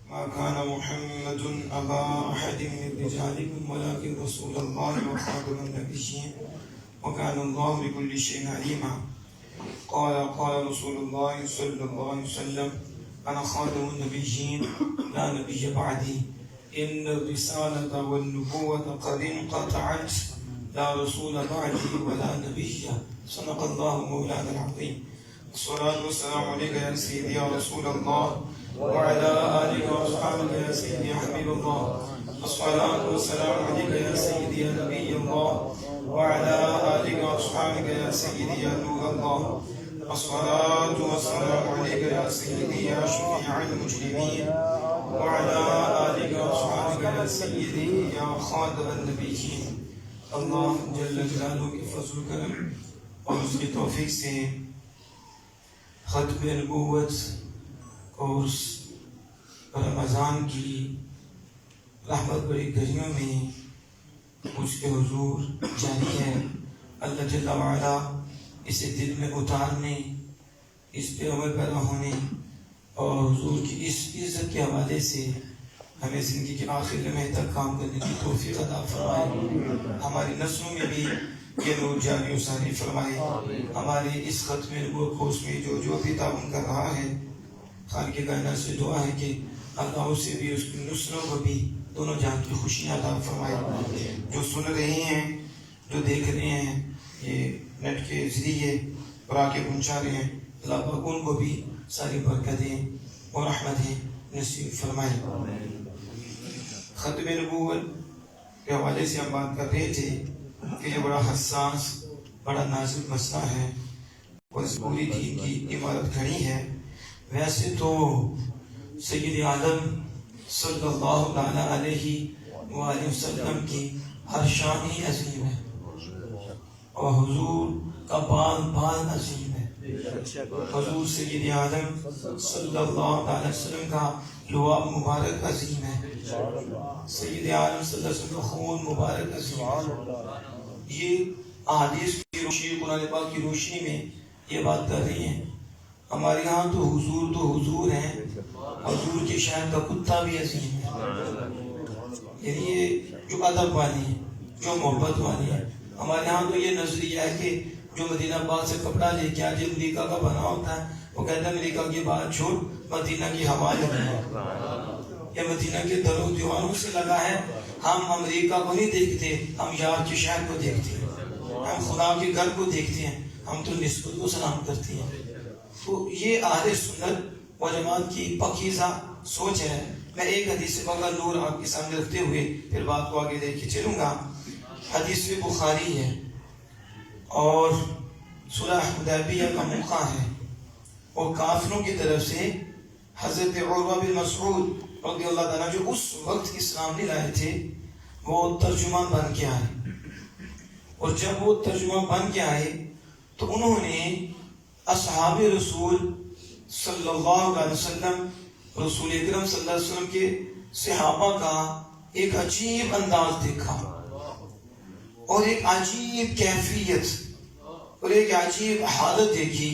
ما كان محمد أبا أحد من رجالكم ولكن رسول الله وخاتم النبيين وكان الله بكل شيء عليما. قال رسول الله صلى الله عليه وسلم: أنا خاتم النبيين لا نبي بعدي، إن الرسالة والنبوة قد انقطعت، لا رسول بعدي ولا نبي. صدق الله مولانا العظيم. الصلاة والسلام عليك يا سيدي يا رسول الله، وعلى آلك وأصحابك يا سيدي يا حبيب الله. الصلاة والسلام عليك يا سيدي يا نبي الله، وعلى آلك وأصحابك يا سيدي يا نور الله. الصلاة والسلام عليك يا سيدي يا شفيع المجرمين، وعلى آلك وأصحابك يا سيدي يا خاتم النبيين. اللہ جل جلالہ کے فضل و کرم اور اس کی توفیق سے ختم نبوت اور رمضان کی رحمت بڑی گھڑیوں میں اس کے حضور جاری ہے. اللہ جل وعلا اسے دل میں اتارنے، اس پہ عمل پیدا ہونے اور حضور کی اس عزت کے حوالے سے ہمیں زندگی کے آخر لمحے تک کام کرنے کی توفیق عطا فرمائے. ہماری نسلوں میں بھی یہ نور جاری و ساری فرمائے. ہماری اس ختم نبوت کوس میں جو بھی تعاون کر رہا ہے، خالق کائنات سے دعا ہے کہ اللہ اسے بھی اس کی نسلوں کو بھی دونوں جہان کی خوشیاں عطا فرمائے. جو سن رہے ہیں، جو دیکھ رہے ہیں یہ نیٹ کے ذریعے اور آ کے پہنچا رہے ہیں، اللہ پاک ان کو بھی ساری برکتیں اور رحمتیں نصیب فرمائے. ختم نبوت کے حوالے سے ہم بات کر رہے تھے کہ یہ بڑا حساس، بڑا نازک مسئلہ ہے اور اس پوری دین کی عمارت کھڑی ہے. ویسے تو سید عالم صلی اللہ علیہ وآلہ وسلم کی ہر شان ہی عظیم ہے اور حضور کا بال عظیم ہے. حضور سید عالم صلی اللہ علیہ وسلم کا لواء مبارک عظیم ہے. سید عالم صلی اللہ علیہ وسلم کا خون مبارک عظیم ہے. یہ احادیث کی روشنی، قرآن پاک کی روشنی میں یہ بات کر رہی ہیں. ہمارے یہاں تو حضور ہیں. حضور کے شہر کا کتا بھی عظیم ہے. یعنی یہ جو ادب والی ہے، جو محبت والی ہے. ہمارے یہاں تو یہ نظریہ ہے کہ جو مدینہ پاک سے کپڑا لے کے آج امریکہ کا بنا ہوتا ہے، وہ کہتا ہے امریکہ کی بات چھوڑ، مدینہ کی ہوا لگا، یہ مدینہ کے در و دیواروں سے لگا ہے. ہم امریکہ کو نہیں دیکھتے، ہم یار کے شہر کو دیکھتے ہیں، ہم خدا کے گھر کو دیکھتے ہیں، ہم تو نسبت کو سلام کرتے ہیں. تو یہ اہل سنت و جماعت کی پاکیزہ سوچ ہے. میں ایک حدیث پاک نور آپ کے سامنے رکھتے ہوئے پھر بات کو آگے لے کے چلوں گا. حدیث بخاری ہے اور صلح حدیبیہ کا موقع ہے اور کافروں کی طرف سے حضرت عروہ بن مسعود رضی اللہ تعالیٰ جو اس وقت اسلام نہیں لائے تھے، وہ ترجمان بن کے آئے. اور جب وہ ترجمان بن کے آئے تو انہوں نے اصحاب رسول صلی اللہ علیہ وسلم، رسول اکرم صلی اللہ علیہ وسلم کے صحابہ کا ایک عجیب انداز دیکھا اور ایک عجیب کیفیت اور ایک عجیب حالت دیکھی.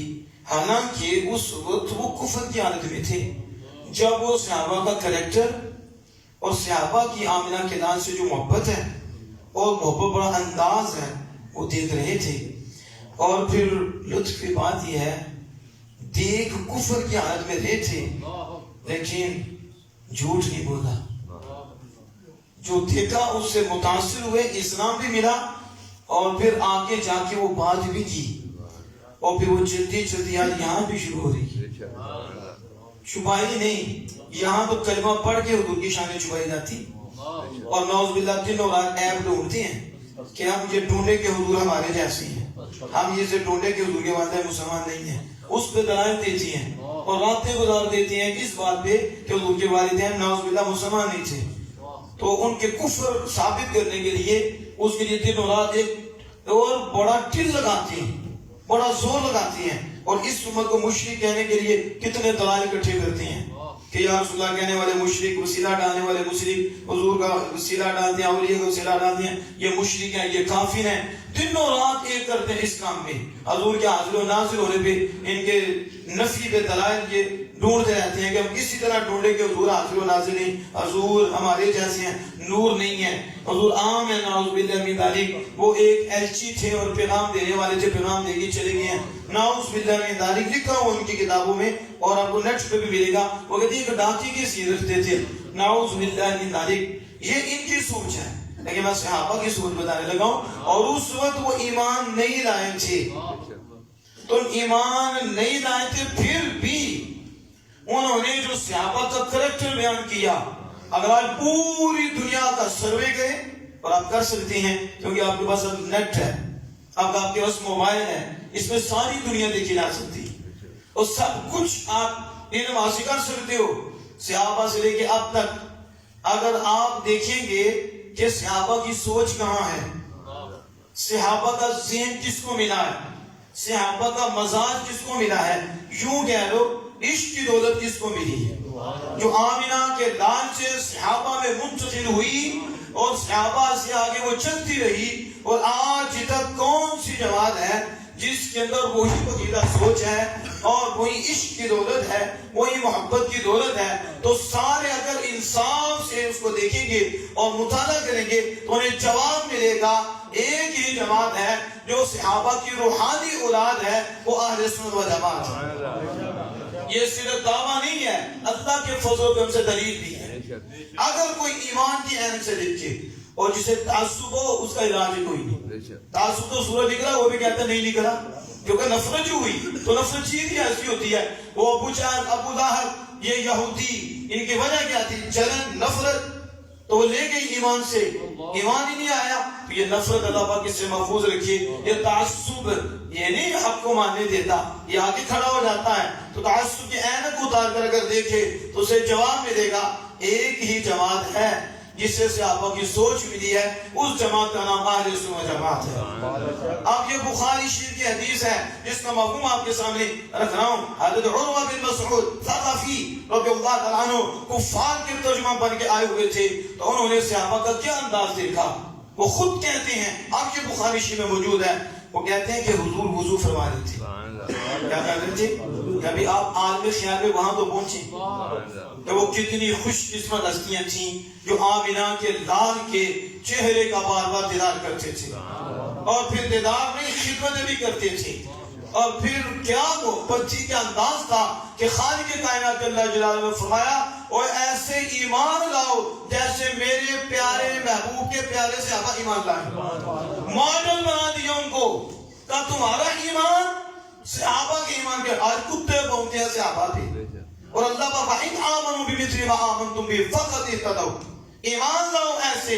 حالانکہ اس وقت وہ کفر کی حالت میں تھے. جب وہ صحابہ کا کریکٹر اور صحابہ کی آمنہ کے نام سے جو محبت ہے اور محبت بڑا انداز ہے وہ دیکھ رہے تھے. اور پھر لطف کی بات یہ ہے، دیکھ کفر کی حالت میں رہے تھے لیکن جھوٹ نہیں بولا. جو دیکھا اس سے متاثر ہوئے، اسلام بھی ملا اور پھر آگے جا کے وہ بات بھی کی اور پھر وہ جلدی یہاں بھی شروع ہو رہی. چھپائی نہیں، یہاں تو کلمہ پڑھ کے حضور کی شان چھپائی جاتی اور نعوذ باللہ دن اور رات عیب ڈھونڈتے ہیں کہ ہم یہ ڈھونڈے کہ حضور ہمارے جیسے ہیں، ہم یہ سے ڈھونڈے کہ حضور کے والدین مسلمان نہیں ہیں. اس پہ دلائل دیتی ہیں اور راتیں گزار دیتی ہیں اس بات پہ کہ حضور کے والدین نعوذ باللہ مسلمان نہیں تھے. تو ان کے کفر ثابت کرنے کے لیے اس کے لیے دن اور رات ایک اور بڑا ٹل لگاتی ہیں، بڑا زور لگاتی ہیں اور اس امت کو مشرک کہنے کے لیے کتنے دلائل اکٹھے کرتے ہیں کہ یا رسول اللہ کہنے والے مشرک، وسیلہ ڈالنے والے مشرک، حضور کا وسیلہ ڈالتے ہیں، اولیاء کا وسیلہ ڈالتے ہیں، یہ مشرک ہیں، یہ کافر ہیں. دن و رات ایک کرتے ہیں اس کام میں. حضور کے حاضر و ناظر ہونے پہ ان کے نفی پہ دلائل یہ ڈھونڈتے رہتے ہیں کہ ہم کسی طرح ڈھونڈیں کہ حضور آخر و نازل ہیں، حضور ہمارے جیسے ہیں، نور نہیں ہے، حضور عام ہے، نعوذ باللہ من ذالک، وہ ایک ایلچی تھے اور پیغام دینے والے تھے، پیغام دے کے چلے گئے ہیں، نعوذ باللہ من ذالک، لکھا ہوا ان کی کتابوں میں اور آپ کو نیٹ پہ بھی ملے گا۔ وہ کہتے ہیں کہ ڈاکی کی سیرت رکھتے تھے، نعوذ باللہ من ذالک۔ یہ ان کی سوچ ہے، لیکن میں صحابہ کی سوچ بتانے لگا ہوں، اور اس وقت وہ ایمان نہیں لائے تھے، تو ایمان نہیں لائے تھے، پھر بھی انہوں نے جو صحابہ کا کریکٹر بیان کیا۔ اگر آج پوری دنیا کا سروے کریں، اور آپ کر سکتے ہیں کیونکہ آپ کے پاس اب نیٹ ہے، اب آپ کے پاس موبائل ہے، اس میں ساری دنیا دیکھی جا سکتی ہے اور سب کچھ آپ علم حاصل کر سکتے ہو صحابہ سے لے کے اب تک۔ اگر آپ دیکھیں گے کہ صحابہ کی سوچ کہاں ہے، صحابہ کا ذہن کس کو ملا ہے، صحابہ کا مزاج کس کو ملا ہے، یوں کہہ لو عشق کی دولت کس کو ملی ہے، جو آمنہ کے لال سے صحابہ میں منتقل ہوئی اور صحابہ سے آگے وہ چلتی رہی، اور آج تک کون سی جماعت ہے جس کے اندر وہی عقیدہ سوچ ہے اور وہی عشق کی دولت ہے، وہی محبت کی دولت ہے؟ تو سارے اگر انصاف سے اس کو دیکھیں گے اور مطالعہ کریں گے تو انہیں جواب ملے گا ایک ہی جماعت ہے جو صحابہ کی روحانی اولاد ہے، وہ اہل سنت و جماعت ہے۔ یہ صرف دعویٰ نہیں ہے، اللہ کے فضل و کرم سے دلیل بھی ہے۔ اگر کوئی ایمان کی عین سے دیکھے اور جسے تعصب ہو، اس کا علاج ہی کوئی نہیں۔ تعصب تو سورج نکلا، وہ بھی کہتا نہیں نکلا، کیونکہ نفرت جو ہوئی تو نفرت چیز ہی ایسی ہوتی ہے۔ وہ ابو جہل، ابو لہب، یہ یہودی، ان کی وجہ کیا تھی؟ جلن، نفرت، تو وہ لے گئی ایمان سے، ایمان ہی نہیں آیا۔ تو یہ نفرت اللہ پاک اس سے محفوظ رکھیے۔ یہ تعصب یہ نہیں حق کو ماننے دیتا، یہ آگے کھڑا ہو جاتا ہے۔ تو تعصب کی عینک اتار کر اگر دیکھے تو اسے جواب ملے گا ایک ہی جماعت ہے جس سے صحابہ کی سوچ ملی ہے، اس جماعت کا نام اہل سنت جماعت ہے۔ اب یہ بخاری شریف کی حدیث ہے جس کا مفہوم آپ کے سامنے رکھ رہا ہوں۔ حضرت عروہ بن مسعود ثقفی رضی اللہ تعالیٰ عنہ کفار کے ترجمہ بن کے آئے ہوئے تھے، تو انہوں نے صحابہ کا کیا انداز دیکھا؟ وہ خود کہتے ہیں، اب یہ بخاری شریف میں موجود ہے، وہ کہتے ہیں کہ حضور وضو فرما رہے تھے۔ کیا کہہ رہے تھے؟ کبھی آپ عالم خیال میں وہاں تو پہنچے کہ وہ کتنی خوش قسمت ہستیاں تھیں جو آمنہ کے لال کے چہرے کا بار بار دیدار کرتے تھے، اور پھر دیدار میں خدمتیں بھی کرتے تھے، اور پھر کیا وہ بچی کا انداز تھا کہ خالق کائنات اللہ جلالہ نے فرمایا اور ایسے ایمان لاؤ جیسے میرے پیارے محبوب کے پیارے صحابہ ایمان لائے۔ ماڈل بنا دیا ان کو کہ تمہارا ایمان صحابہ کے ایمان کے، آج کتے پہنچتے ہیں صحابہ تھے، اور اللہ پاک فَإِنْ آمَنُوا بِمِثْلِ مَا آمَنْتُمْ بِهِ فَقَدِ اهْتَدَوْا، ایمان لاؤ ایسے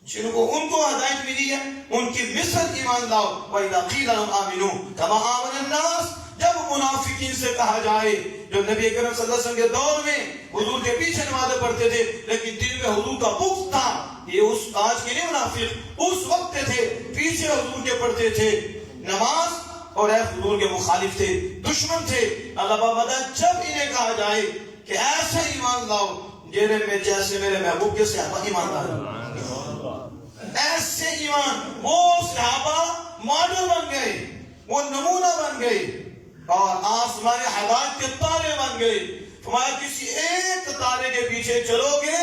جن کو ان کو ہدایت ملی ہے، ان کی مثل ایمان لاؤ۔ وَإِذَا قِيلَ لَهُمْ آمِنُوا كَمَا آمَنَ النَّاسُ، جب منافقین سے کہا جائے، جو نبی کریم صلی اللہ علیہ وسلم کے دور میں حضور کے پیچھے نمازیں پڑھتے تھے لیکن دل میں حضور کا بغض تھا، یہ اس آج کے نہیں منافق، اس وقت تھے، پیچھے حضور کے پڑھتے تھے نماز اور اے حضور کے مخالف تھے، دشمن تھے۔ اللہ بابا جب انہیں کہا جائے کہ ایسا ایمان لاؤ جنہیں میں جیسے میرے محبوب کے صحابہ ایمان لائے، ایسے ایمان، وہ صحابہ ماڈل بن گئے، وہ نمونہ بن گئے، اور آسمان ہدایت کے تارے بن گئے۔ فرمایا کسی ایک تارے کے پیچھے چلو گے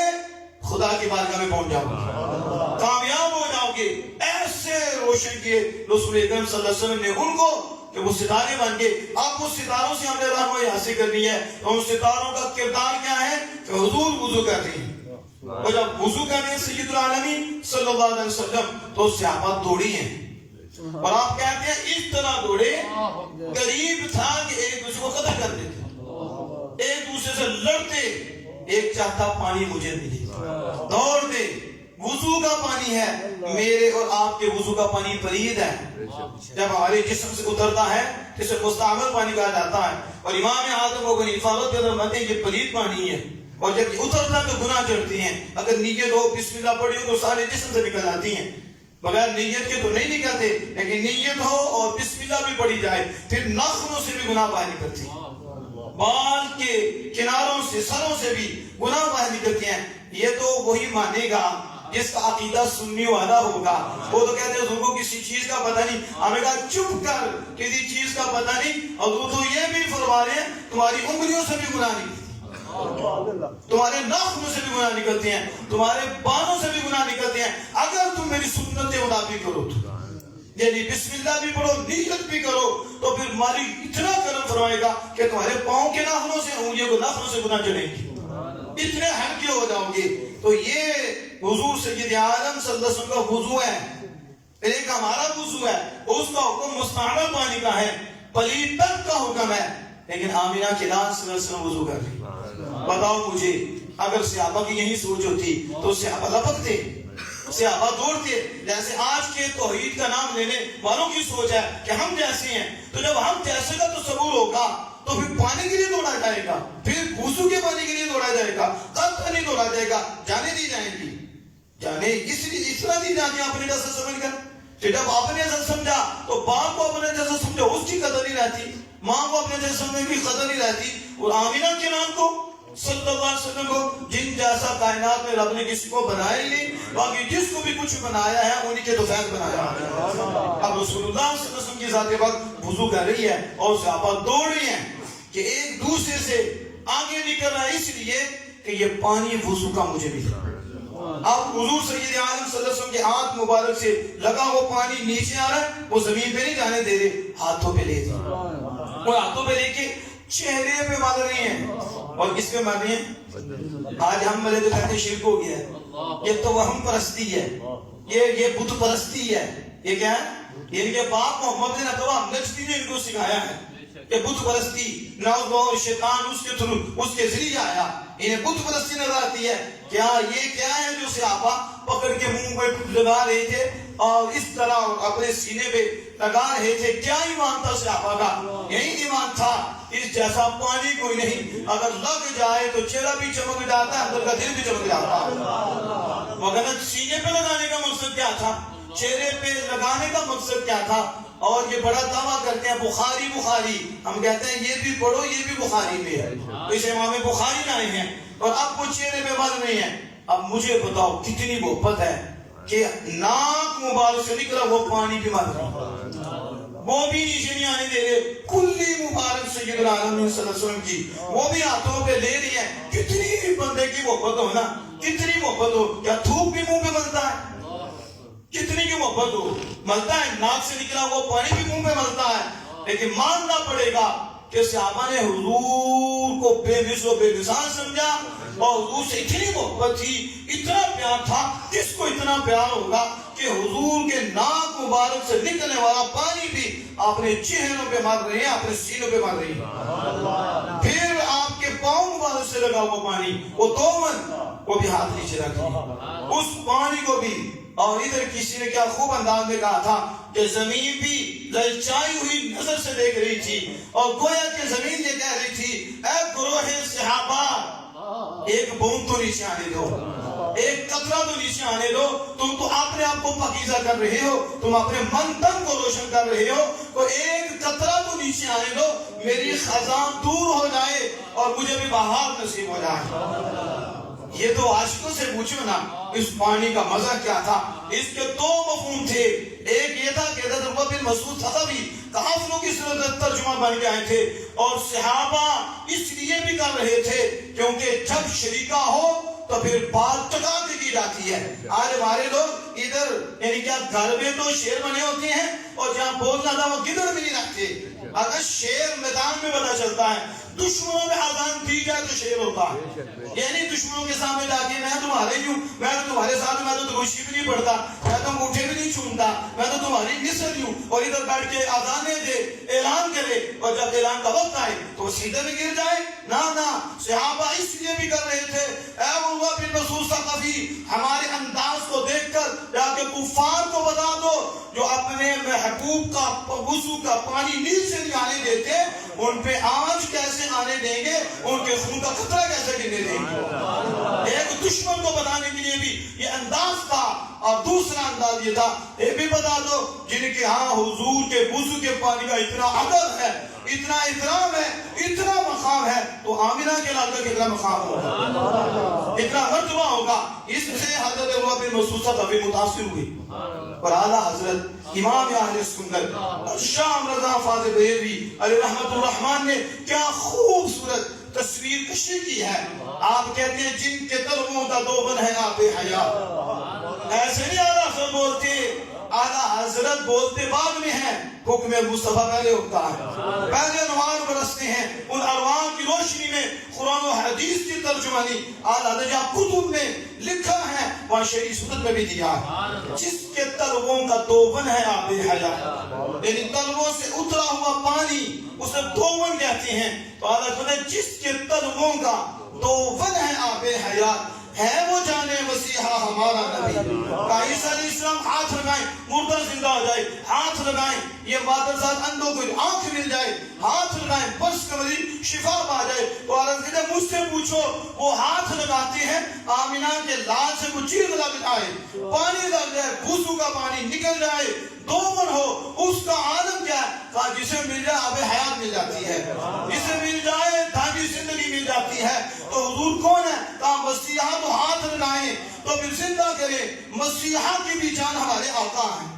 خدا کی بارگاہ میں پہنچ جاؤ گے، کامیاب ہو جاؤ گے۔ ایسے روشن کیے رسول اکرم صلی اللہ علیہ وسلم نے ان کو کہ وہ ستارے بن گئے۔ اب وہ ستاروں سے ہم نے رہنمائی حاصل کرنی ہے، تو ان ستاروں کا کردار کیا ہے کہ حضور وضو کرتے ہیں، اور جب وضو کرتے ہیں سید العالمین صلی اللہ علیہ وسلم تو صحابہ دوڑی ہیں، اور آپ کہتے ہیں اس طرح دوڑے قریب تھا کہ ایک دوسرے کو قتل کر دیتے، ایک دوسرے سے لڑتے، ایک چاہتا پانی مجھے ملے، دوڑتے۔ وضو کا پانی ہے، میرے اور آپ کے وضو کا پانی پلید ہے، جب ہمارے جسم سے اترتا ہے جسے مستعمل پانی کہا جاتا ہے، اور امام اعظم و حنیفہ رضی اللہ عنہ یہ پلید پانی ہے، اور جب یہ اترتا تو گناہ چڑھتی ہیں۔ اگر نیت ہو بسم اللہ پڑھی ہو تو سارے جسم سے نکل آتی ہیں، بغیر نیت کے تو نہیں نکلتے، لیکن نیت ہو اور بسم اللہ بھی پڑھی جائے پھر ناخنوں سے بھی گناہ باہر نکلتی ہیں، بال کے کناروں سے، سروں سے بھی گناہ باہر نکلتے ہیں۔ یہ تو وہی مانے گا جس کا عقیدہ سنی والا ہوگا وہ تو کہتے ہیں حضور کو کسی چیز کا پتہ نہیں. ہمیں کہا چپ کر, کسی چیز کا پتہ نہیں. حضور تو یہ بھی فرما رہے ہیں تمہاری انگلیوں سے بھی گناہ نکلتی, تمہارے ناخنوں سے بھی گناہ نکلتے ہیں, تمہارے بانوں سے بھی گناہ نکلتے ہیں اگر تم میری سنت کے مطابق کرو تو. یعنی بسم اللہ بھی پڑھو, نیت بھی کرو, تو پھر ہماری اتنا کرم فرمائے گا کہ تمہارے پاؤں کے ناخنوں سے, انگلیوں کے ناخنوں سے گناہ چلیں گی, اتنے ہلکے ہو جاؤ گے. تو یہ حضور سید عالم صلی اللہ علیہ وسلم کا وضو ہے, ایک ہمارا وضو ہے. اس کا حکم مستعمل پانی کا ہے, پلیت تک کا حکم ہے. لیکن آمینہ کے لال صلی اللہ علیہ وسلم وضو کر رہی. بتاؤ مجھے, اگر صحابہ کی یہی سوچ ہوتی تو صحابہ لپکتے, صحابہ دوڑتے. جیسے آج کے توحید کا نام لینے والوں کی سوچ ہے کہ ہم جیسے ہیں, تو جب ہم جیسے کا تصور ہوگا تو پھر پانی کے لیے دوڑا جائے گا, پھر وضو کے پانی کے لیے دوڑا جائے گا, قط نہیں دوڑا جائے گا. جانے دی جائیں گی, جانے اس لیے اس طرح دی جاتی اپنے جیسا سمجھ کر. کہ جب اپنے جیسا سمجھا تو باپ کو اپنے جیسا سمجھا, اس کی قدر نہیں رہتی. ماں کو اپنے جیسا سمجھنے کی قدر نہیں رہتی. اور آمینہ کے نام کو صلی اللہ علیہ وسلم کو, جن جیسا کائنات میں رب نے کسی کو بنایا ہی نہیں, باقی جس کو بھی کچھ بنایا ہے انہی کے تو فیض بنایا. اب رسول اللہ صلی اللہ علیہ وسلم کی ذات وقت وضو کر رہی ہے اور صحابہ دوڑ رہی ہیں کہ ایک دوسرے سے آگے نکل رہا ہے, اس لیے کہ یہ پانی وضو کا مجھے بھی. اب حضور سید عالم صلی اللہ علیہ وسلم کے ہاتھ مبارک سے لگا وہ پانی نیچے آ رہا ہے, وہ زمین پہ نہیں جانے دے رہے, ہاتھوں پہ لے دے, وہ ہاتھوں پہ لے کے چہرے پہ مال رہی ہیں. اور کس پہ مار رہی ہیں؟ آج ہم ملے تو کہتے ہیں شرک ہو گیا ہے, یہ تو وہم پرستی ہے, یہ بت پرستی ہے. یہ کیا ہے؟ یہ ان کے باپ محمد بن عبداللہ نجدی نے ان کو سکھایا ہے کہ بت پرستی, نعوذ باللہ, شیطان اس کے تھرو اس کے ذریعے آیا, انہیں بت پرستی نظر آتی ہے. کیا یہ کیا ہے جو صحابہ پکڑ کے منہ پہ لگا رہے تھے اور اس طرح اپنے سینے پہ لگا رہے تھے؟ کیا ایمان تھا صحابہ کا؟ یہی ایمان تھا. اس جیسا پانی کوئی نہیں, اگر لگ جائے تو چہرہ بھی چمک جاتا ہے, اندر کا دل بھی چمک جاتا ہے. مگر سینے پہ لگانے کا مقصد کیا تھا, چہرے پہ لگانے کا مقصد کیا تھا؟ اور یہ بڑا دعویٰ کرتے ہیں بخاری بخاری, ہم کہتے ہیں یہ بھی پڑھو, یہ بھی بخاری میں ہے, اس امام بخاری لائے ہیں, اور اب وہ چہرے پہ مل رہے ہیں. اب مجھے بتاؤ کتنی محبت ہے کہ ناک مبارک سے نکلا وہ پانی بھی مل رہا, وہ بھی نیچے نہیں آنے دے رہے. کلی مبارک سید العالمین صلی اللہ علیہ وسلم کی, وہ بھی ہاتھوں پہ لے رہی ہے. کتنی بندے کی محبت ہو نا, کتنی محبت ہو. کیا تھوک بھی منہ پہ ملتا ہے؟ کتنی کی محبت ہو, ملتا ہے. ناک سے نکلا وہ پانی بھی منہ پہ ملتا ہے. لیکن ماننا پڑے گا کہ صحابہ نے حضور کو بے مثل و بے مثال سمجھا, اور حضور سے اتنی محبت تھی, اتنا پیار تھا. کس کو اتنا پیار ہوگا کہ حضور کے ناک مبارک سے نکلنے والا پانی بھی اپنے چہروں پہ مار رہے ہیں, اپنے سینوں پہ مار رہے ہیں. پھر آپ کے پاؤں مبارک سے لگا ہوا پانی, وہ تومن, وہ بھی ہاتھ نیچے رکھے اس پانی کو بھی. اور ادھر کسی نے کیا خوب انداز میں کہا تھا کہ زمین بھی للچائی ہوئی نظر سے دیکھ رہی تھی, اور گویا کہ زمین یہ کہہ رہی تھی, اے گروہ صحابہ, ایک بوند تو نیچے آنے دو, ایک قطرہ تو نیچے آنے دو. تم تو اپنے آپ کو پاکیزہ کر رہے ہو, تم اپنے من تن کو روشن کر رہے ہو, تو ایک قطرہ تو نیچے آنے دو, میری خزان دور ہو جائے اور مجھے بھی بہار نصیب ہو جائے. یہ تو عاشقوں سے پوچھو نا اس پانی کا مزہ کیا تھا. اس کے دو مفہوم تھے. ایک یہ تھا کہ حضرت عروہ بن مسعود ثقفی کافروں کی صورت ترجمہ بن کے آئے تھے, اور صحابہ اس لیے بھی کر رہے تھے کیونکہ جب شریکہ ہو تو پھر بات ٹکا کے کی جاتی ہے. آج ہمارے لوگ ادھر یعنی کیا گھر میں تو شیر بنے ہوتے ہیں, اور جہاں بولنا تھا وہ گدڑ بھی نہیں رکھتے. اگر شیر میدان میں پتا چلتا ہے, دشمنوں میں آزان دی جائے تو شیر ہوتا ہے. یعنی دشمنوں کے سامنے جا کے میں تمہارے ہوں, میں تو تمہارے ساتھ, میں تو دروشی بھی نہیں پڑھتا, میں تو انگوٹھے بھی نہیں چھومتا, میں تو تمہاری نسل ہوں. اور ادھر بیٹھ کے آزانے دے, اعلان کرے, اور جب اعلان کا وقت آئے تو سیدھے میں گر جائے. نہ صحابہ اس لیے بھی کر رہے تھے. اے عروہ بن مسعود ثقفی, ہمارے انداز کو دیکھ کر جا کے کفار کو بتا دو جو اپنے محبوب کا وضو کا پانی نیل سے نہیں آنے دیتے, ان پہ آنچ کیسے آنے دیں گے, ان کے خون کا خطرہ کیسے گرنے دیں گے. ایک دشمن کو بتانے کے لیے بھی یہ انداز تھا, اور دوسرا انداز یہ تھا, یہ بھی بتا دو جن کے ہاں حضور کے وضو کے پانی کا اتنا ادب ہے, اتنا احترام ہے, اتنا مقام ہے, تو آمینہ کے علاقے کا کتنا مقام ہوگا, اتنا مرتبہ ہوگا. ہوگا. اس سے حضرت عروہ بن مسعود کافی متاثر ہوئے اور اعلیٰ حضرت امام اہل سنت شام رضا فاضل بریلوی علیہ رحمت الرحمن نے کیا خوبصورت تصویر کشی کی ہے. آپ کہتے ہیں جن کے طلبوں کا دوبن ہے آب حیات. ایسے نہیں اعلیٰ حضرت بولتے, اعلیٰ حضرت بولتے بعد میں ہیں, حکم مصطفیٰ پہلے ہوتا ہے, پہلے انوار برستے ہیں. ان ارواح کی روشنی میں قرآن و حدیث کی ترجمانی اعلیٰ حضرت جہاں کتب میں لکھا ہے وہاں شریع سنت میں بھی دیا ہے. جس کے طلبوں کا دوبن ہے آب حیات, یعنی طلبوں سے اترا ہوا پانی اسے دوبن کہتے ہیں. تو اعلیٰ حضرت جس کے طلبوں کا دوبن ہے آب حیات ہے وہ جانے مسیحا ہمارا نبی. عیسیٰ علیہ السلام ہاتھ لگائیں مردہ زندہ ہو جائے, ہاتھ لگائیں یہ مادرزاد اندھوں کو آنکھ مل جائے, ہاتھ لگائیں بس کا مریض شفا پا جائے. تو عرض کہتے مجھ سے پوچھو وہ ہاتھ لگاتے ہیں آمینہ کے لال سے کچھ چیز لگ جائے, پانی لگ جائے, وضو کا پانی نکل جائے, دوبن ہو, اس کا عالم کیا ہے؟ کہا جسے مل جائے آب حیات مل جاتی ہے, جسے مل جائے تازی زندگی مل جاتی ہے. تو حضور کون ہے؟ کہا مسیحا تو ہاتھ لگائیں تو پھر زندہ کرے. مسیحا کی بھی جان ہمارے آقا ہیں,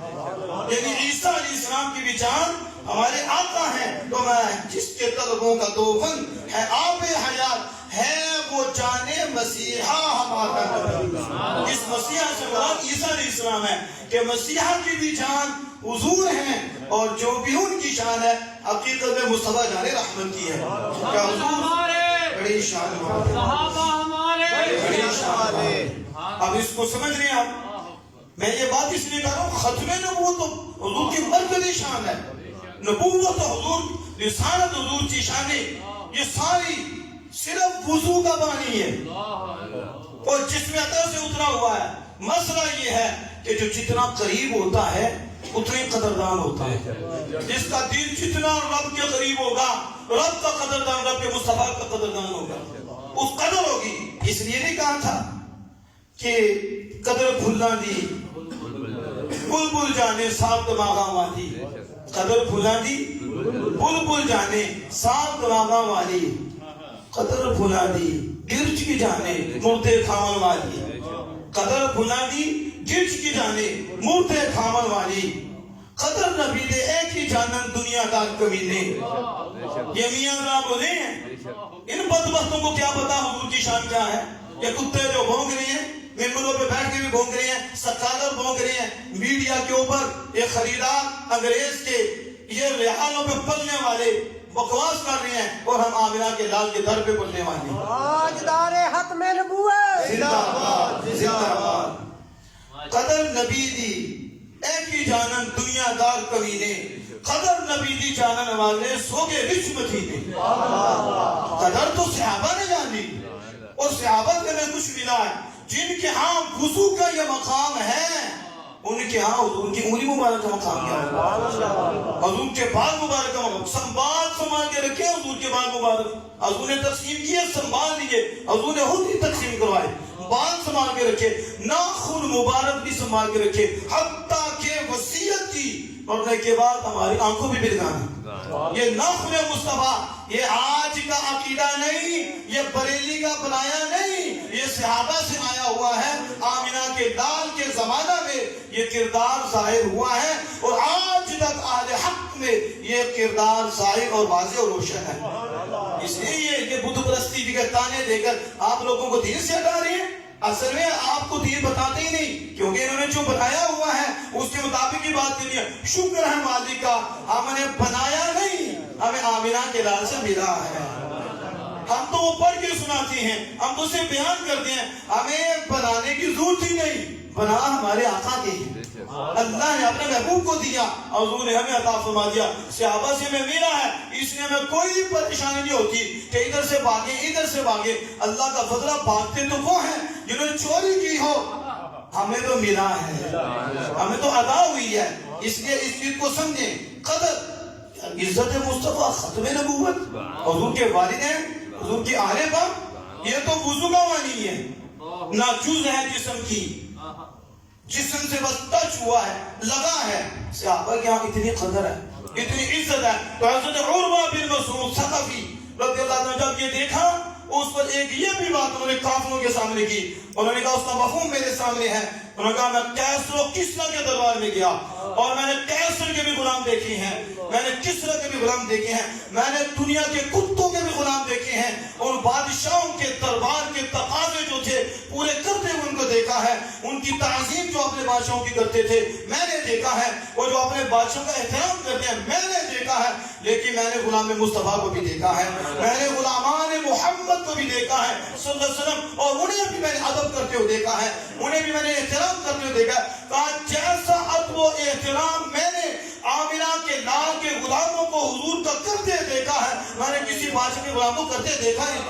یعنی عیسیٰ علیہ السلام کی بھی جان ہمارے آقا ہیں. تو میں جس کے طلبوں کا دوبن ہے آب حیات ہے وہ جانے مسیحا ہمارا نبی. اس مسیحا سے مراد عیسیٰ علیہ السلام ہے کہ مسیحا کی بھی جان حضور ہیں اور جو بھی ان کی شان ہے حقیقت میں مصطفیٰ جان رحمت کی ہے. کیا حضور بڑی شان بڑی شان. اب اس کو سمجھ رہے ہیں آپ, میں یہ بات اس لیے کہہ رہا ہوں ختم نبوت تو حضور کی مرکزی شان ہے. نبوت حضور, رسالت حضور کی شانیں یہ ساری صرف وضو کا پانی ہے اور جس میں عطا سے اترا ہوا ہے. مسئلہ یہ ہے کہ جو جتنا قریب ہوتا ہے اتنے قدردان ہوتا ہے. جس کا دل جتنا رب کے قریب ہوگا رب کا قدردان, رب کے مصطفیٰ کا قدردان ہوگا, اس قدر ہوگی. اس لیے نہیں کہا تھا کہ قدر بھولا دی بلبل جانے صاحب دماغا والی, قدر بھولا دی بلبل جانے صاحب دماغا والی, قدر بھولا دی گرچ کی جانے مردے کھاون والی, قدر بھولا دی گرچ کی جانے مردے کھاون والی, قدر نبی دے ایک ہی جانن دنیا دار کمینے. یہ میاں صاحب بولے ہیں ان بدبختوں کو کیا پتا حضور کی شان کیا ہے. یہ کتے جو بھونک رہے ہیں ممبروں پہ بیٹھ کے بھی بھونک رہے ہیں, سکالر بھونک رہے ہیں, میڈیا کے اوپر یہ خریدار انگریز کے یہ ریحانوں پہ پلنے والے بکواس کر رہے ہیں اور ہم آمینہ کے لال کے در پہ بولنے والے ہیں. تاجدار ختم نبوت زندہ باد زندہ باد. قدر نبی دی ایک ہی جانن دنیا دار کمینے, قدر نبی دی جانن والے سوگے رچ مدینے. قدر تو صحابہ نے جان لی اور صحابہ کے میں کچھ ملا ہے. جن کے ہاں وضو کا یہ مقام ہے ان کے ہاں حضور کی انگلی مبارک کا مقام کیا ہے, حضور کے بال مبارک کا مقام. سنبھال کے رکھے حضور کے بال مبارک, حضور نے تقسیم کیے سنبھال لیے, حضور نے خود ہی تقسیم کروائے. بال سنبھال کے رکھے, ناخن مبارک بھی سنبھال کے رکھے, حتیٰ کہ وصیت کی مرنے کے بعد ہماری آنکھوں بھی بلگانا. یہ ناخن مصطفیٰ یہ آج کا عقیدہ نہیں, یہ بریلی کا بنایا نہیں, یہ صحابہ سے آیا ہوا ہے. آمینہ کے لال کے زمانہ میں یہ کردار ظاہر ہوا ہے اور آج تک اہل حق میں یہ کردار ظاہر اور واضح اور روشن ہے. اس لیے یہ بت پرستی کے تانے دے کر آپ لوگوں کو دین سے ہٹا رہے ہیں. اصل میں آپ کو دین بتاتے ہی نہیں, کیونکہ انہوں نے جو بتایا ہوا ہے اس کے مطابق ہی بات کرنی ہے. شکر ہے مالک کا ہم نے بنایا نہیں, ہمیں آمینہ کے لال سے ملا ہے. ہم تو وہ پڑھ کے سناتے ہیں, ہم تو اسے بیان کرتے ہیں, ہمیں بنانے کی ضرورت ہی نہیں. بنا ہمارے آقا کے اللہ نے اپنے محبوب کو دیا, حضور نے ہمیں عطا فرما دیا. صحابہ سے میں ملا ہے, اس لیے ہمیں کوئی پریشانی نہیں ہوتی کہ ادھر سے بھاگے ادھر سے بھاگے. اللہ کا فضلہ بھاگتے تو وہ ہیں جنہوں نے چوری کی ہو, ہمیں تو ملا ہے, ہمیں تو عطا ہوئی ہے. اس لیے اس چیز کو سمجھیں. قدر عزت مصطفیٰ ختم نبوت, حضور کے والدین, حضور کی آل پاک, یہ تو وضو کا معنی ہے, نہ جز ہے جسم کی, جسم سے بس ٹچ ہوا ہے, لگا ہے. صحابہ کے ہاں اتنی قدر ہے, اتنی عزت ہے. تو حضرت عروہ بن مسعود ثقفی رضی اللہ عنہ جب یہ دیکھا اس پر ایک یہ بھی بات انہوں نے کافروں کے سامنے کی. انہوں نے کہا اس کا مفہوم میرے سامنے ہے. انہوں نے کہا میں کیسر و کسریٰ کے دربار میں گیا اور میں نے کیسر کے بھی غلام دیکھے ہیں, میں نے کسریٰ کے بھی غلام دیکھے ہیں, میں نے دنیا کے کتوں کے بھی غلام دیکھے ہیں, اور بادشاہوں کے دربار کے تقاضے جو تھے پورے کرتے ہوئے ان کو دیکھا ہے. ان کی تعظیم جو اپنے بادشاہوں کی کرتے تھے میں نے دیکھا ہے, اور جو اپنے بادشاہوں کا احترام کرتے ہیں میں نے دیکھا ہے. لیکن میں نے غلام مصطفیٰ کو بھی دیکھا ہے, میں نے غلامان محمد کو بھی دیکھا ہے صلی اللہ علیہ وسلم, اور انہیں بھی میں نے ادب کرتے ہوئے دیکھا ہے, انہیں بھی میں نے احترام کرتے ہوئے دیکھا ہے. کہا جیسا ادب و احترام میں نے آمنہ کے لال کے غلاموں کو حضور کا کرتے دیکھا ہے, میں نے کسی بادشاہ کے غلاموں کو کرتے دیکھا نہیں.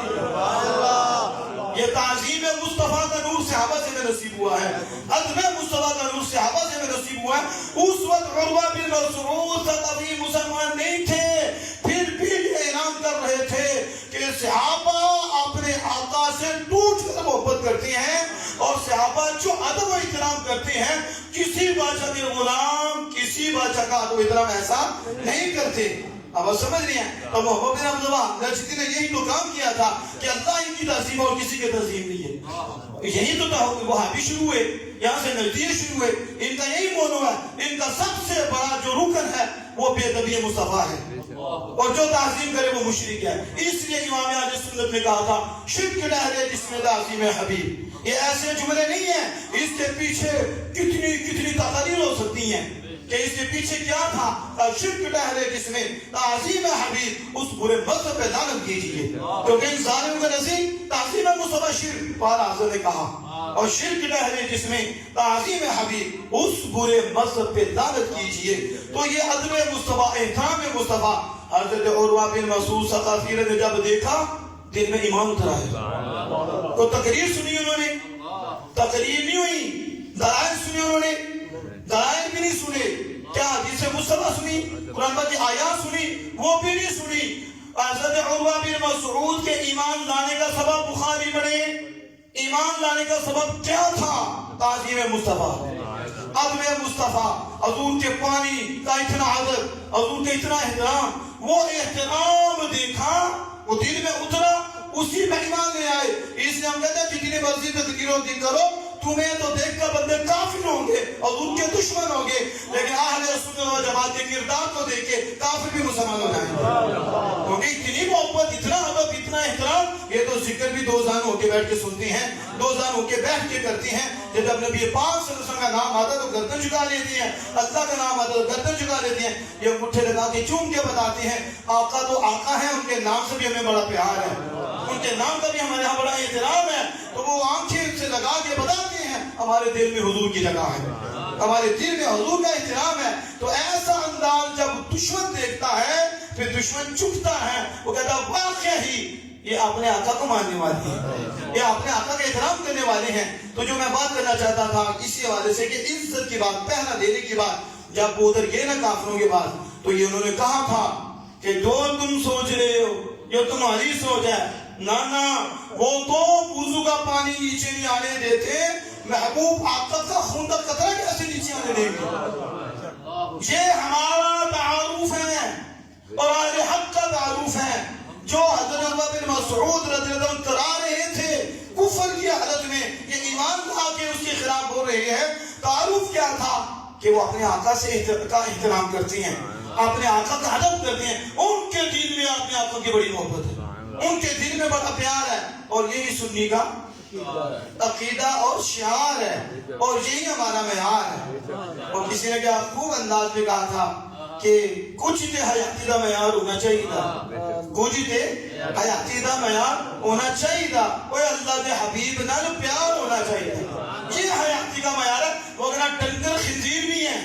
یہ تعظیم مصطفیٰ کا نور صحابہ سے میں نصیب ہوا ہے, ادب مصطفیٰ کا نور صحابہ سے میں نصیب ہوا ہے. اس وقت عروہ بن مسعود کبھی مسلمان نہیں تھے, پھر بھی یہ اعلان کر رہے تھے کہ صحابہ اپنے آقا سے ٹوٹ کر محبت کرتے ہیں, اور صحابہ جو ادب و احترام کرتے ہیں کسی بادشاہ کے غلام کسی بادشاہ کا ادب و احترام ایسا نہیں کرتے. اب آپ سمجھ رہے ہیں, تو محبوب بن عبداللہ نجدی نے یہی تو کام کیا تھا کہ اللہ ان کی تعظیم اور کسی کی تعظیم نہیں ہے. یہی تو تھا, وہابی شروع ہوئے, یہاں سے نجدی شروع ہوئے, ان کا یہی مونو ہے. ان کا سب سے بڑا جو رکن ہے وہ بے ادبی مصطفیٰ ہے, اور جو تعظیم کرے وہ مشرک ہے. اس لیے امام اہل سنت نے کہا تھا شرک ڈہرے جس میں تعظیم حبیب. یہ ایسے جملے نہیں ہیں, اس کے پیچھے کتنی تقاریر ہو سکتی ہیں کہ اس کے پیچھے کیا تھا. شرک ڈہرے جس میں تعظیم حبیب, اس برے مذہب پہ لعنت کیجیے, کیونکہ ان ظالموں کا نزدیک تعظیم مصطفیٰ شرک پارا حضرت نے کہا, اور شرک ڈہرے جس میں تعظیم حبیب, اس برے مذہب پہ لعنت کیجیے. تو یہ ادب مصطفیٰ, احترام مصطفیٰ, حضرت عروہ بن مسعود ثقفی نے جب دیکھا دل میں ایمان اترا ہے. تو تقریر سنی انہوں نے, تقریر نہیں ہوئی, دلائل سنی انہوں نے, دلائل بھی نہیں سنے. کیا حدیث مصطفیٰ سنی, قرآن پاک کی آیات سنی, وہ بھی نہیں سنی. حضرت عروہ بن مسعود کے ایمان لانے کا سبب بخاری پڑھے, ایمان لانے کا سبب کیا تھا؟ تعظیم مصطفیٰ, ادب مصطفیٰ, حضور کے پانی کا اتنا عدد, حضور کے اتنا احترام. وہ احترام دیکھا, وہ دل میں اترا, اسی میں ایمان لے آئے. اس لیے ہم کہتے ہیں جتنی مرضی تذکیروں کی کرو, تمہیں تو دیکھ کر بندے کافر ہوں گے اور ان کے دشمن ہوں گے, لیکن اہل سنت و جماعت کے کردار کو دیکھ کے کافر بھی مسلمان ہو جائیں گے. کیونکہ اتنی محبت, اتنا ادب, اتنا احترام, یہ تو ذکر بھی دو زان ہو کے بیٹھ کے سنتے ہیں, دو زان ہو کے بیٹھ کے کرتے ہیں. جب نبی پاک صلی اللہ علیہ وسلم کا نام آتا تو گردن جھکا لیتی ہیں, اللہ کا نام آتا تو گردن جھکا لیتی ہیں. یہ مٹھے لگا کے چوم کے بتاتے ہیں آقا تو آقا ہے, ان کے نام سے بھی ہمیں بڑا پیار ہے, ان کے نام کا بھی ہمارے یہاں بڑا احترام ہے. تو وہ آنکھیں سے لگا کے بتاتے ہیں ہمارے دل میں حضور کی جگہ ہے, ہمارے دل میں حضور کا احترام ہے. تو ایسا انداز جب دشمن دیکھتا ہے پھر دشمن چکتا ہے, وہ کہتا ہے واقعہ ہی یہ اپنے آقا کو ماننے والے ہیں, یہ اپنے آقا کا احترام کرنے والے ہیں. تو جو میں بات کرنا چاہتا تھا اسی حوالے سے کہ عزت کی بات, پہنا دینے کی بات, جب وہ ادھر گئے نا کافروں کے بعد, تو یہ انہوں نے کہا تھا کہ جو تم سوچ رہے ہو یہ تمہاری سوچ ہے. نانا, وہ تو وضو کا پانی نیچے نہیں آنے دیتے, محبوب آقا کا خون کا قطرہ کیسے نیچے آنے دیں گے؟ یہ ہمارا تعارف ہے اور اہل حق کا تعارف ہے. جو حضرت عروہ بن مسعود رضی اللہ عنہ کرا رہے تھے کفر کی حالت میں, یہ ایمان لا کے اس کے خلاف بول رہے ہیں, تعارف کیا تھا کہ وہ اپنے آقا سے کا احترام کرتے ہیں, اپنے آقا کا ادب کرتے ہیں. ان کے دل میں اپنے آقا کی بڑی محبت ہے, ان کے دل میں بڑا پیار ہے, اور یہی سنی کا عقیدہ اور شعار ہے, اور یہی ہمارا معیار ہے. اور کسی نے کیا خوب انداز میں کہا تھا کہ کچھ تے حیاتی دا معیار ہونا چاہیے تھا, کچھ تے حیاتی دا معیار ہونا چاہیے تھا, کوئی اللہ کے حبیب نال پیار ہونا چاہیے تھا. یہ حیاتی کا معیار ہے. وغیرہ ڈنگر خنزیر بھی ہیں,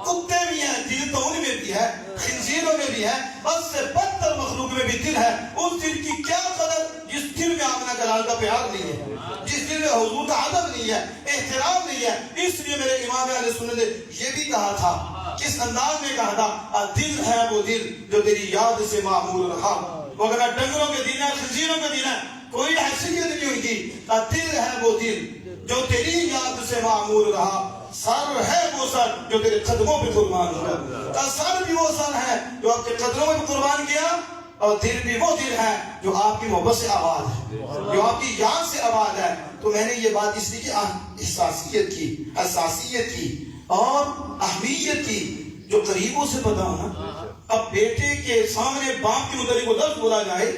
کتے بھی ہیں, دل تو ان میں بھی ہے, خنزیروں میں بھی ہے, بس سے بدتر مخلوق میں بھی دل ہے. اس دل کی کیا قدر جس دل میں آمنہ کلال کا پیار نہیں ہے, جس دل میں حضور کا ادب نہیں ہے, احترام نہیں ہے. اس لیے میرے امام اہل سنت نے یہ بھی کہا تھا, کس انداز میں کہا تھا, دل ہے وہ دل جو تیری یاد سے معمور رہا. وغیرہ ڈنگروں کے دل ہے, خنزیروں کے دل ہے, کوئی حیثیت نہیں ان کی. دل ہے وہ دل جو تیری یاد سے معمور رہا. سر ہے وہ سر جو تیرے قدموں پہ قربان ہوا. سر بھی وہ سر ہے جو آپ کے قدموں پہ قربان کیا, اور دل بھی وہ دل ہے جو آپ کی محبت سے آباد ہے، جو آپ کی یاد سے آباد ہے۔ تو میں نے یہ بات اس لیے کہ احساسیت کی، حساسیت کی اور اہمیت کی، جو قریبوں سے پتا ہونا۔ اب بیٹے کے سامنے باپ کے متعلق وہ لفظ بولا جائے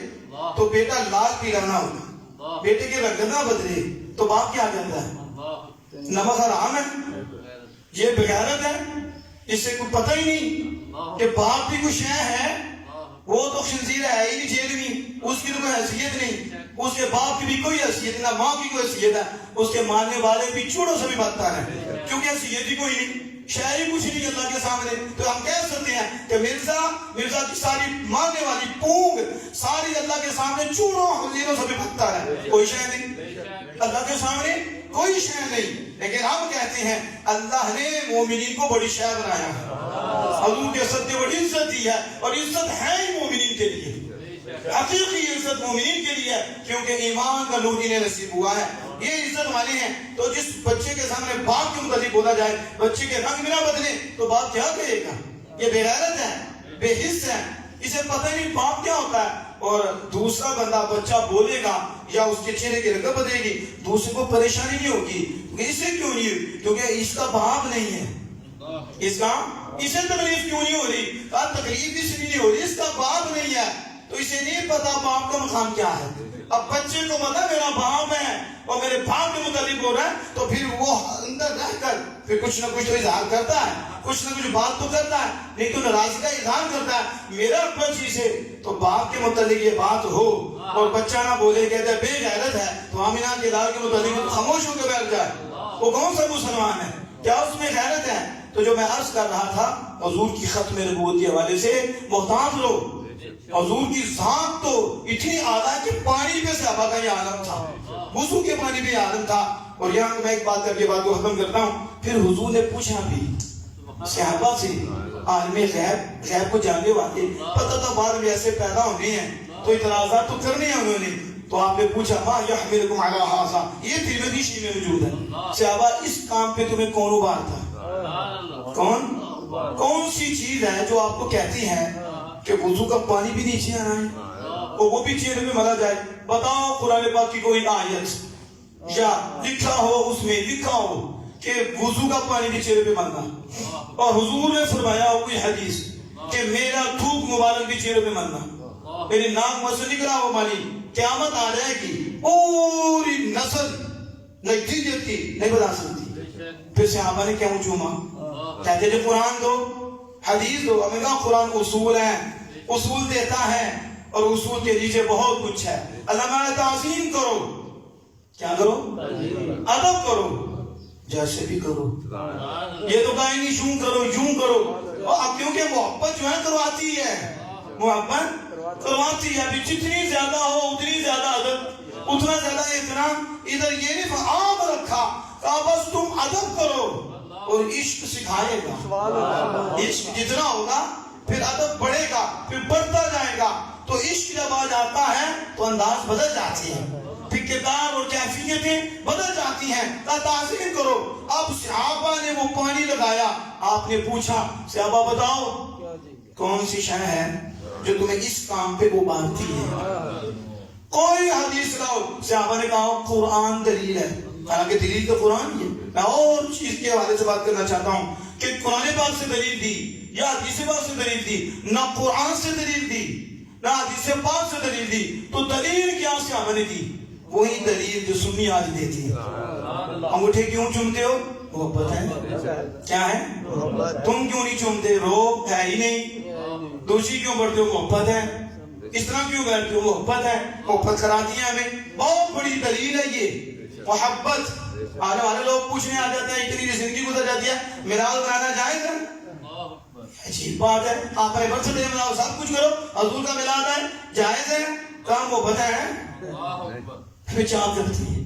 تو بیٹا لال پیلا نہ ہوگا، بیٹے کے رنگ نہ بدلے تو باپ کیا کہتا ہے؟ نمک حرام ہے، یہ بغیرت ہے، اس سے کوئی پتہ ہی نہیں کہ باپ بھی کوئی شے ہے، وہ تو خنزیر ہے ہی نہیں، جیل میں اس کی تو کوئی حیثیت نہیں، اس کے باپ کی بھی کوئی حیثیت نہ ماں کی کوئی حیثیت ہے، اس کے ماننے والے بھی چوڑوں سے بھی بدتر ہیں، کیونکہ حیثیت ہی کوئی نہیں، شہری کچھ نہیں اللہ کے سامنے۔ تو ہم کہہ سکتے ہیں کہ مرزا کی ساری ماننے والی پونگ ساری اللہ کے سامنے چوڑوں خنزیروں سے بھی بدتر ہے، کوئی شے نہیں اللہ کے سامنے، کوئی شے نہیں۔ لیکن ہم کہتے ہیں اللہ نے مومنین کو بڑی شے بنایا ہے، حضور کے صدقے بڑی عزت دی ہے، اور عزت ہے ہی مومنین کے لیے، حقیقی عزت مومنین کے لیے ہے، کیونکہ ایمان کا نور انہیں نصیب ہوا ہے، یہ عزت والے ہیں۔ تو جس بچے کے سامنے باپ کے متعلق بولا جائے بچے کے رنگ میں نہ بدلے تو باپ کیا کہے گا؟ یہ بے غیرت ہے، بے حس ہے، اسے پتہ نہیں باپ کیا ہوتا ہے۔ اور دوسرا بندہ بچہ بولے گا یا اس کے چہرے کی رنگت بدلے گی، دوسرے کو پریشانی نہیں ہوگی، اسے کیوں نہیں ہوئی؟ کیونکہ اس کا باپ نہیں ہے، اسے تکلیف کیوں نہیں ہو رہی؟ تکلیف اس لیے نہیں ہو رہی، اس کا باپ نہیں ہے، تو اسے نہیں پتا باپ کا مقام کیا ہے۔ اب بچے کو پتا میرا باپ ہے اور میرے باپ کے متعلق ہو رہا ہے، تو پھر وہ اندر رہ کر پھر کچھ نہ کچھ تو اظہار کرتا ہے، کچھ نہ کچھ بات تو کرتا ہے، نہیں تو ناراضگی کا اظہار کرتا ہے میرا بچی سے۔ تو باپ کے متعلق یہ بات ہو اور بچہ نہ بولے، کہتے بے غیرت ہے، تو آمینہ کے لال کے متعلق خاموش ہو کے بیٹھ جائے، وہ کون سا مسلمان ہے؟ کیا اس میں غیرت ہے؟ تو جو میں عرض کر رہا تھا حضور کی ختم نبوت کے حوالے سے، محتاط لوگ، حضور کی ذات تو اتنی اعلیٰ کہ پانی پہ صحابہ کا یہ عالم تھا، وضو کے پانی پہ یہ عالم تھا۔ اور یہاں میں ایک بات کر کے بات کو ختم کرتا ہوں، پھر حضور نے پوچھا بھی صحابہ سے، عالم غیب کو جاننے والے، پتہ تھا بعد میں ایسے پیدا ہونے ہیں تو اعتراضات تو کرنے ہیں انہوں نے، تو آپ نے پوچھا ما یحملکم علی ھذا، یہ ترمذی شریف میں موجود ہے، صحابہ اس کام پہ تمہیں کون ابھارتا؟ کون سی چیز ہے جو آپ کو کہتی ہے کہ وضو کا پانی بھی نیچے آنا ہے اور وہ بھی چہرے میں ملا جائے؟ بتاؤ قرآن پاک کی کوئی آیت یا لکھا ہو، اس میں لکھا ہو کہ وضو کا پانی بھی چہرے پہ ملنا، اور حضور نے فرمایا ہو کوئی حدیث کہ میرا تھوک مبارک بھی چہرے پہ ملنا، میری ناک میں سے نکلا ہو مانی، قیامت آ جائے گی پوری نسل نتیجت کی نہیں بتا سکتی۔ پھر صحابہ نے کیوں چوما؟ کہتے تھے قرآن دو، حدیث دو۔ ہمیں کہا قرآن اصول ہے، اصول دیتا ہے، اور اصول کے نیچے بہت کچھ ہے۔ علماء تعظیم کرو، کیا کرو؟ ادب کرو، جیسے بھی کرو، یہ تو کہیں نہیں یوں کرو یوں کرو، اور کیونکہ محبت جو ہے کرواتی ہے، محبت کرواتی ہے، ابھی جتنی زیادہ ہو اتنی زیادہ ادب، اتنا زیادہ احترام۔ ادھر یہ نہیں عام رکھا، کہا بس تم ادب کرو اور عشق سکھائے گا، عشق جتنا ہوگا پھر ادب بڑھے گا، پھر بڑھتا جائے گا۔ تو عشق جب آ جاتا ہے تو انداز بدل جاتی ہے، پھر کردار اور کیفیتیں بدل جاتی ہیں۔ تعظیم کرو۔ اب صحابہ نے وہ پانی لگایا، آپ نے پوچھا صحابہ بتاؤ کون سی شے ہے جو تمہیں اس کام پہ وہ باندھتی ہے؟ کوئی حدیث لاؤ، صحابہ نے کہا قرآن دلیل ہے، حالانکہ دلیل تو قرآن ہی ہے۔ میں اور چیز کے حوالے سے بات کرنا چاہتا ہوں کہ قرآن پاک سے دلیل دی یا حدیث پاک سے دلیل دی، نہ قرآن سے دلیل دی نہ حدیث پاک سے دلیل دی، تو دلیل کیا صحابہ نے دی؟ وہی دلیل جو سنی آج دیتی ہے۔ انگوٹھے کیوں چومتے ہو؟ محبت ہے، کیا ہے؟ تم کیوں نہیں چومتے؟ روب ہے ہی نہیں۔ دوشی کیوں بڑھتے ہو؟ محبت ہے۔ اس طرح کیوں بیٹھتے ہو؟ محبت ہے۔ محبت کراتی ہے ہمیں، بہت بڑی دلیل ہے یہ محبت۔ آنے والے لوگ پوچھنے آ جاتے ہیں، اتنی زندگی گزر جاتی ہے، میلاد منانا جائز ہے؟ عجیب بات ہے، آپ نے برتھ ڈے مناؤ، سب کچھ کرو، حضور کا میلاد ہے، جائز ہے؟ کام محبت ہے، پھر چاہ کرتی ہے،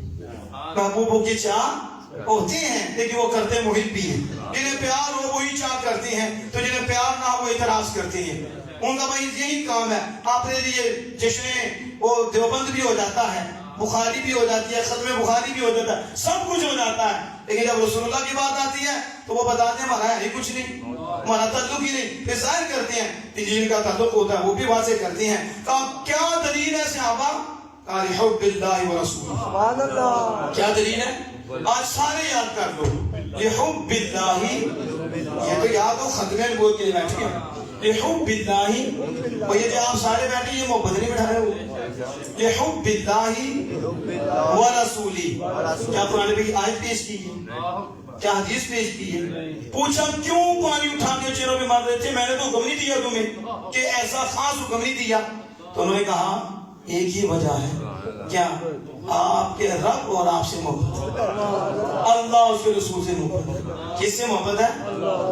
محبوبوں کی چاہ ہوتی ہیں، لیکن وہ کرتے محب بھی ہیں۔ جنہیں پیار ہو وہی چاہ کرتے ہیں، تو جنہیں پیار نہ ہو وہ اعتراض کرتے ہیں۔ ان کا بھائی یہی کام ہے۔ آپ نے یہ جشن وہ دیوبند بھی ہو جاتا ہے، بخاری بھی ہو جاتی ہے، ختم بخاری بھی ہو جاتا ہے، سب کچھ ہو جاتا ہے، لیکن جب رسول اللہ کی بات آتی ہے تو وہ بتاتے ہیں ہمارا ہے کچھ نہیں، ہمارا تعلق ہی نہیں، پھر ظاہر کرتے ہیں کہ جن کا تعلق ہوتا ہے وہ بھی واضح کرتے ہیں. کہا کیا دلیل ہے صحابہ؟ قال حب اللہ و رسول. سبحان اللہ. کیا دلیل ہے؟ آج سارے یاد کر لو. لحب اللہ، یہ تو یاد ہو، ختم بول کے بیٹھے ہیں. لحب اللہ، اور یہ جو آپ سارے بیٹھے یہ محبت نہیں بٹھائے ہو. لحب اللہ و رسولی. کیا قرآن پہ آیت پیش کی ہے؟ کیا حدیث پیش کی ہے؟ پوچھا کیوں پانی اٹھا کے چہروں پہ مار رہے تھے؟ میں نے تو حکم نہیں دیا تمہیں کہ ایسا خاص حکم نہیں دیا. تو انہوں نے کہا ایک ہی وجہ ہے. کیا؟ آپ کے رب اور آپ سے محبت، اللہ اس کے رسول سے محبت. کس سے محبت ہے؟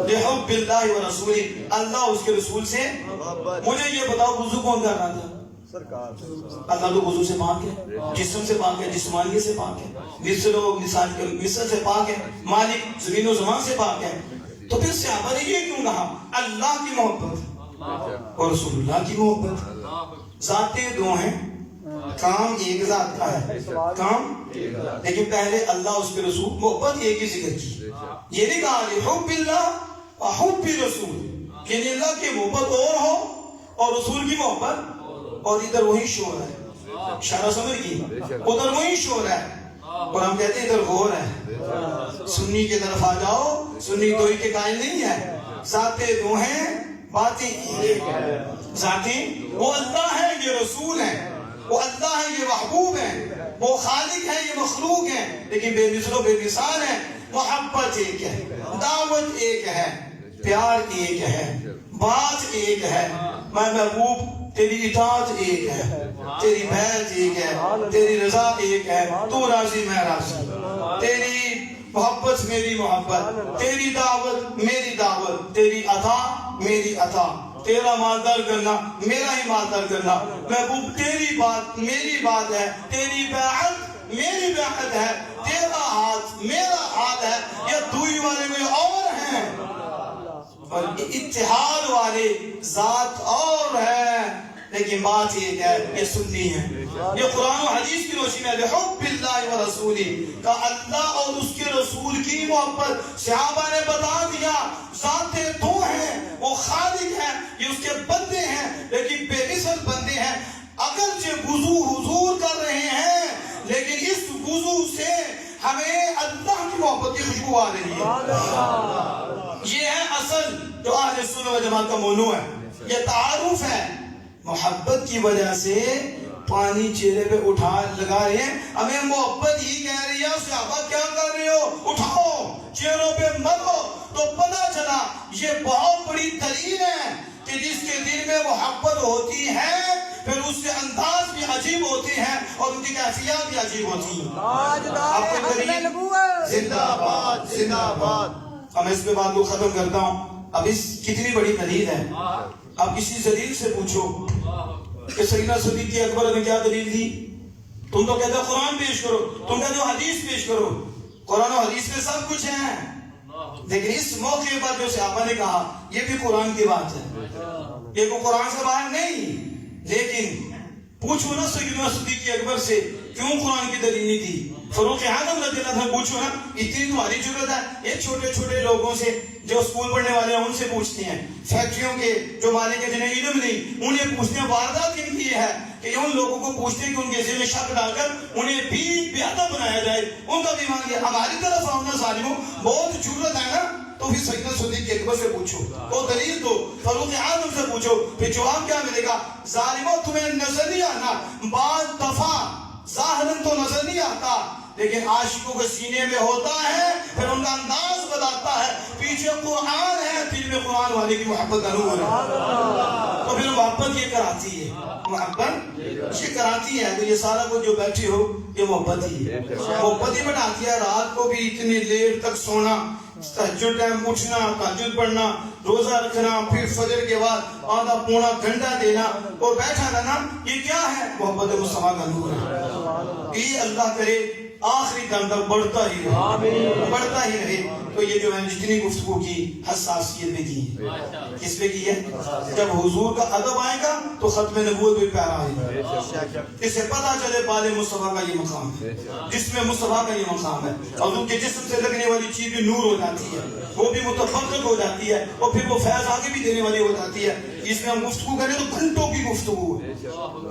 لحب اللہ و رسول، اللہ اس کے رسول سے. مجھے یہ بتاؤ وضو کون کر رہا تھا؟ اللہ تو وضو سے پاک ہے، جسم سے پاک ہے، جسمانیت سے پاک ہے، مثل سے پاک ہے، مالک زمین و زمان سے پاک ہے. تو پھر صحابہ نے یہ کیوں کہا؟ اللہ کی محبت اور رسول اللہ کی محبت. ذاتیں دو ہیں، کام ایک ذات کا ہے، کام لیکن پہلے اللہ اس کے رسول، محبت ایک ہی ذکر کی. یہ نہیں کہا حب اللہ و حب رسول، یعنی اللہ کی محبت اور ہو اور رسول کی محبت، اور ادھر وہی شور ہے. اشارہ سمجھ گئی؟ ادھر وہی شور ہے اور ہم کہتے ہیں ادھر غور ہے. سنی کی طرف آ جاؤ، سنی دوئی کے قائل نہیں ہے. ذاتیں دو ہیں، باتیں ایک ہے. ذاتیں وہ اللہ ہے، یہ رسول ہے. وہ اللہ ہے، یہ محبوب ہے. وہ خالق ہے، یہ مخلوق ہے، لیکن بے مثل و بے مثال ہے. محبت ایک ہے، دعوت ایک ہے، پیار ایک ہے، بات ایک ہے. میں محبوب، تیری اطاعت ایک ہے، تیری بیعت ایک ہے، تیری رضا ایک ہے، تو راضی میں راضی، تیری محبت میری محبت، تیری دعوت میری دعوت، تیری عطا میری عطا، تیرا مالدار کرنا میرا ہی مالدار کرنا. محبوب تیری بات میری بات ہے، تیری بیعت میری بیعت ہے، تیرا ہاتھ میرا ہاتھ ہے. یہ دوئی والے کوئی اور ہیں اور اتحاد والے ذات اور ہے لیکن بات ایک ہے. یہ سنی ہے، یہ قرآن و حدیث کی روشنی ہے. لحب اللہ و رسولی، کہ اللہ اور اس کے رسول کی محبت. صحابہ نے بتا دیا ذاتیں دو ہیں، وہ خالق ہے، یہ اس کے بندے ہیں، لیکن بے مثل بندے ہیں. اگرچہ وضو حضور کر رہے ہیں لیکن اس وضو سے ہمیں اللہ کی محبت کی خوشبو آ رہی ہے. یہ ہے اصل جو اہل سنت و جماعت کا مونو ہے. یہ تعارف ہے. محبت کی وجہ سے پانی چہرے پہ اٹھا لگا رہے ہیں، ہمیں محبت ہی کہہ رہی ہے. صحابہ کیا کر رہے ہو؟ اٹھاؤ چہروں پہ مرو. تو پتہ چلا یہ بہت بڑی دلیل ہے کہ جس کے دل میں محبت ہوتی ہے پھر اس کے انداز بھی عجیب ہوتے ہیں اور ان کی کیفیات بھی عجیب ہوتی ہیں. زندہ آباد زندہ آباد. اب اس پہ بات کو ختم کرتا ہوں. اب اس کتنی بڑی دلیل ہے. اب کسی دلیل سے پوچھو کہ سیدنا صدیق اکبر نے کیا دلیل دی. تم تو کہتے ہو قرآن پیش کرو، تم کہتے ہو حدیث پیش کرو. قرآن و حدیث میں سب کچھ ہے، لیکن اس موقع پر جو صحابہ نے کہا یہ بھی قرآن کی بات ہے، یہ کوئی قرآن سے باہر نہیں. لیکن پوچھو نا سیدنا صدیق اکبر سے کیوں قرآن کی دلیل نہیں دی. فاروق اعظم رضی اللہ عنہ پوچھو نا، اتنی تمہاری ضرورت ہے؟ یہ چھوٹے چھوٹے لوگوں سے جو اسکول پڑھنے والے ہیں ان سے پوچھتے ہیں، فیکٹریوں کے جو مالک ہیں جنہیں علم نہیں انہیں پوچھتے ہیں. واردات ان کی ہے کہ ان لوگوں کو پوچھتے ہیں کہ ان کے ذہن میں شک ڈال کر انہیں بھی بے ادب بنایا جائے، ان کا بھی مان لیا. ہماری طرف آؤ نا ظالموں، بہت ضرورت ہے نا، تو پھر سیدنا صدیق اکبر سے پوچھو، وہ دلیل دو. فاروق اعظم سے پوچھو، پھر جواب کیا ملے گا؟ ظالموں تمہیں نظر نہیں آنا، بعض دفعہ ظاہراً تو نظر نہیں آتا لیکن عاشقوں کے سینے میں ہوتا ہے، پھر ان کا انداز بتاتا ہے. پیچھے قرآن ہے، دل میں قرآن والے کی محبت کا نور ہے. تو پھر محبت یہ کراتی ہے، محبت یہ کراتی ہے. تو یہ سارا کچھ جو بیٹھے ہو یہ محبت ہی ہے، محبت ہی بناتی ہے. رات کو بھی اتنی دیر تک سونا، تہجد ٹائم اٹھنا، تہجد پڑھنا، روزہ رکھنا، پھر فجر کے بعد آدھا پونا گھنٹہ دینا اور بیٹھا رہنا، یہ کیا ہے؟ محبت مصطفیٰ کا نور ہے. یہ اللہ کرے آخری دم تک بڑھتا ہی رہے. تو یہ جو ہے جتنی گفتگو کی حساسیت میں کی ہے، کس پہ کی ہے؟ جب حضور کا ادب آئے گا تو ختم نبوت بھی پیارا آئے گا. اسے پتہ چلے پال مصطفیٰ کا یہ مقام ہے، جسم مصطفیٰ کا یہ مقام ہے. حضور کے جسم سے لگنے والی چیز بھی نور ہو جاتی ہے، وہ بھی متفقت ہو جاتی ہے، اور پھر وہ فیض آگے بھی دینے والی ہو جاتی ہے. اس میں ہم گفتگو کریں تو گھنٹوں کی گفتگو ہے.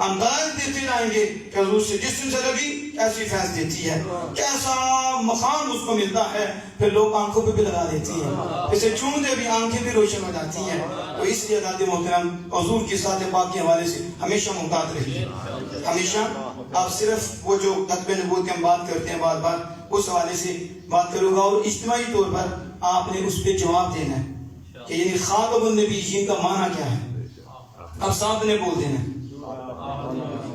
ہم دائر دیتے رہیں گے کہ حضور سے جسم سے لگی کیسی فیض دیتی ہے، کیسا مقام اس کو ملتا ہے. پھر لوگ آنکھوں پہ بھی لگا دیتی ہیں، اسے چومتے بھی آنکھیں بھی روشن ہو جاتی ہیں. تو اس لیے حضرات محترم حضور کی ذات پاک کے حوالے سے ہمیشہ محتاط رہیے. ہمیشہ آپ صرف وہ جو ختم نبوت کی ہم بات کرتے ہیں بار بار اس حوالے سے بات کروں گا، اور اجتماعی طور پر آپ نے اس پہ جواب دینا ہے کہ یعنی خاتم النبیین کا معنی کیا ہے. اب صاحب نے بول دینا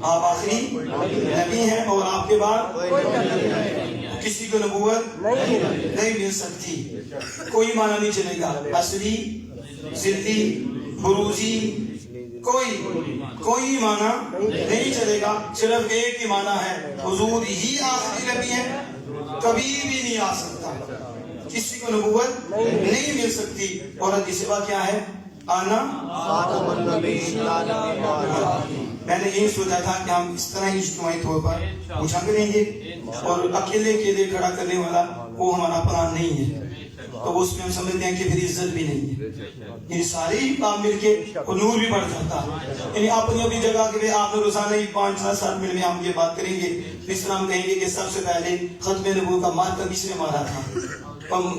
آپ آخری نبی ہیں اور آپ کے بعد کسی کو نبوت نہیں مل سکتی. کوئی معنی نہیں چلے گا، اصلی ضدی بروزی کوئی معنی نہیں چلے گا. صرف ایک ہی معنی ہے، حضور ہی آخری نبی ہے، کبھی بھی نہیں آ سکتا، کسی کو نبوت نہیں مل سکتی. اور اس کے بعد کیا ہے؟ آنا خاتم النبیین. میں نے یہی سوچا تھا کہ ہم اس طرح ہی اجتماعی طور پر پوچھا کریں گے، اور اکیلے کھڑا کرنے والا وہ ہمارا پلان نہیں ہے. تو اس میں ہم سمجھتے ہیں کہ پھر عزت بھی نہیں ہے. یعنی سارے کام مل کے اور نور بھی بڑھ جاتا ہے. یعنی اپنی اپنی جگہ کے آپ نے روزانہ ہی 5-7 منٹ میں ہم یہ بات کریں گے. اس طرح ہم کہیں گے کہ سب سے پہلے ختم نبوت کا ماتم کس نے مارا تھا،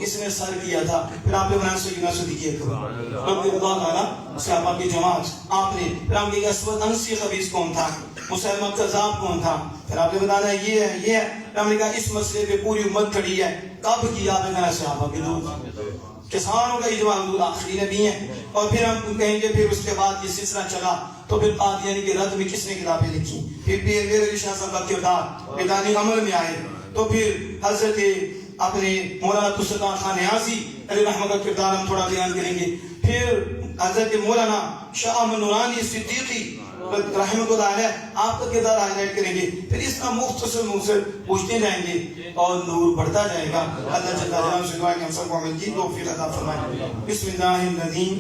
اس نے سر کیا تھا. پھر آپ نے بنایا سیدنا صدیق رضی اللہ تعالیٰ صحابہ کی جماعت. آپ نے پھر ہم کہیں گے اسود انسی خبیث کون تھا، مسلمہ کذاب کون تھا. پھر آپ نے بتانا یہ ہے. پھر ہم نے کہا اس مسئلے پہ پوری امت کھڑی ہے، کب کیا؟ آپ نے کہا صحابہ کے دور، کسانوں کا اجماع حضور آخری نبی ہیں. اور پھر ہم کہیں گے پھر اس کے بعد یہ سلسلہ چلا تو پھر قادیانی کے رد میں کس نے کتابیں لکھی، پھر پیر علی شاہ صاحب کا کردار میدانی عمل میں آئے. تو پھر حضرت اپنے مولانا تسلطان خان نیازی علیہ رحمۃ کا کردار ہم تھوڑا بیان کریں گے. پھر حضرت مولانا شاہ احمد نورانی صدیقی رحمۃ اللہ علیہ آپ کا کردار ہائی لائٹ کریں گے. پھر اس کا مختصر پوچھتے جائیں گے اور نور بڑھتا جائے گا. اللہ جل جلالہ سے دعا ہے کہ ہم سب کو عمل کی توفیق عطا فرمائے. بسم اللہ الرحمن الرحیم.